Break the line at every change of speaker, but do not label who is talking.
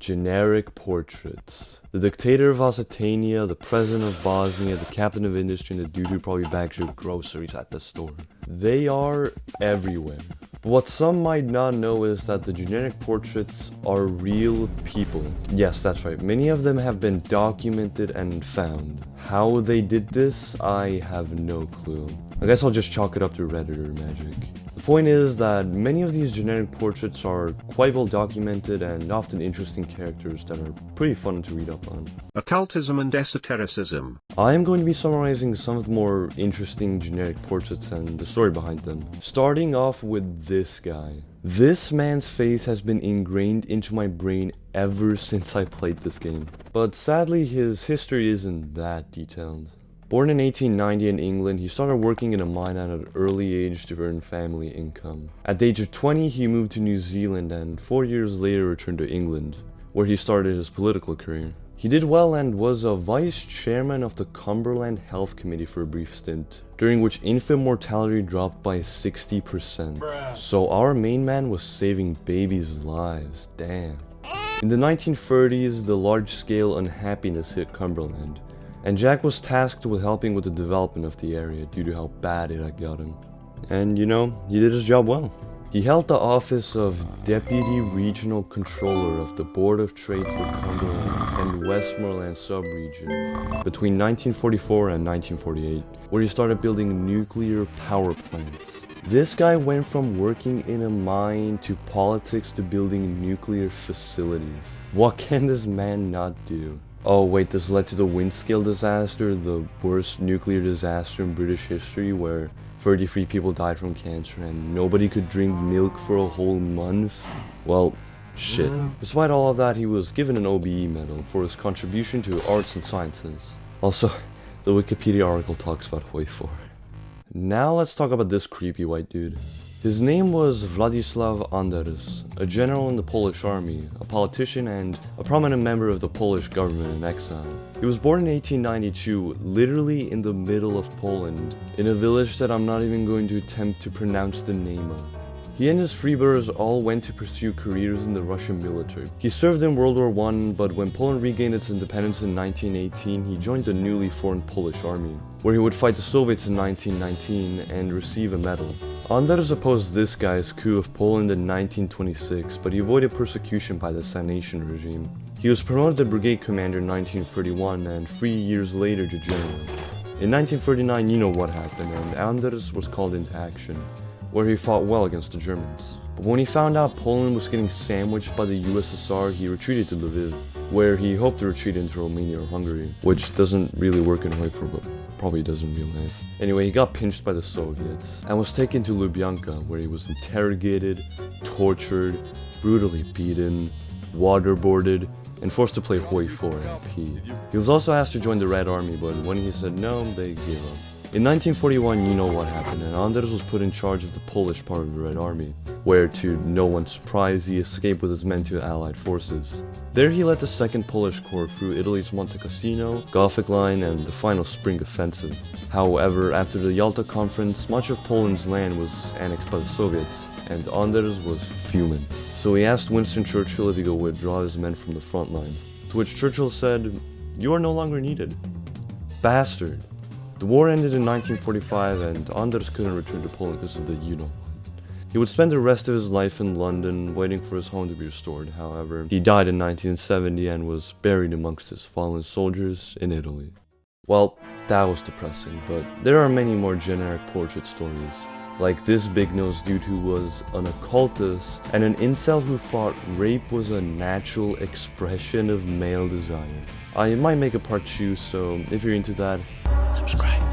Generic portraits. The dictator of Occitania, the president of Bosnia, the captain of industry, and the dude who probably bags your groceries at the store. They are everywhere. But what some might not know is that the generic portraits are real people. Yes, that's right. Many of them have been documented and found. How they did this, I have no clue. I guess I'll just chalk it up to Redditor magic. The point is that many of these generic portraits are quite well documented and often interesting characters that are pretty fun to read up on.
Occultism and esotericism.
I am going to be summarizing some of the more interesting generic portraits and the story behind them. Starting off with this guy. This man's face has been ingrained into my brain ever since I played this game. But sadly, his history isn't that detailed. Born in 1890 in England, he started working in a mine at an early age to earn family income. At the age of 20, he moved to New Zealand and 4 years later returned to England, where he started his political career. He did well and was a vice chairman of the Cumberland Health Committee for a brief stint, during which infant mortality dropped by 60%. So our main man was saving babies' lives, damn. In the 1930s, the large-scale unhappiness hit Cumberland, and Jack was tasked with helping with the development of the area due to how bad it had gotten. And you know, he did his job well. He held the office of Deputy Regional Controller of the Board of Trade for Cumberland and Westmoreland sub-region between 1944 and 1948, where he started building nuclear power plants. This guy went from working in a mine to politics to building nuclear facilities. What can this man not do? Oh wait, this led to the Windscale disaster, the worst nuclear disaster in British history, where 33 people died from cancer and nobody could drink milk for a whole month. Well, shit. Despite all of that, he was given an OBE medal for his contribution to arts and sciences. Also, the Wikipedia article talks about Hoi4. Now let's talk about this creepy white dude. His name was Władysław Anders, a general in the Polish army, a politician, and a prominent member of the Polish government in exile. He was born in 1892, literally in the middle of Poland, in a village that I'm not even going to attempt to pronounce the name of. He and his freebooters all went to pursue careers in the Russian military. He served in World War I, but when Poland regained its independence in 1918, he joined the newly formed Polish army, where he would fight the Soviets in 1919 and receive a medal. Anders opposed this guy's coup of Poland in 1926, but he avoided persecution by the Sanation regime. He was promoted to brigade commander in 1931 and 3 years later to general. In 1939, you know what happened, and Anders was called into action, where he fought well against the Germans. But when he found out Poland was getting sandwiched by the USSR, he retreated to Lviv, where he hoped to retreat into Romania or Hungary, which doesn't really work in Hoi4, but probably does in real life. Anyway, he got pinched by the Soviets, and was taken to Lubyanka, where he was interrogated, tortured, brutally beaten, waterboarded, and forced to play Hoi4 MP. He was also asked to join the Red Army, but when he said no, they gave up. In 1941, you know what happened, and Anders was put in charge of the Polish part of the Red Army, where, to no one's surprise, he escaped with his men to Allied forces. There he led the 2nd Polish Corps through Italy's Monte Cassino, Gothic Line, and the final Spring Offensive. However, after the Yalta Conference, much of Poland's land was annexed by the Soviets, and Anders was fuming. So he asked Winston Churchill if he could withdraw his men from the front line, to which Churchill said, "You are no longer needed." Bastard. The war ended in 1945 and Anders couldn't return to Poland because of the you-know. He would spend the rest of his life in London waiting for his home to be restored. However, he died in 1970 and was buried amongst his fallen soldiers in Italy. Well, that was depressing, but there are many more generic portrait stories. Like this big-nosed dude who was an occultist and an incel who thought rape was a natural expression of male desire. I might make a part 2, so if you're into that, subscribe.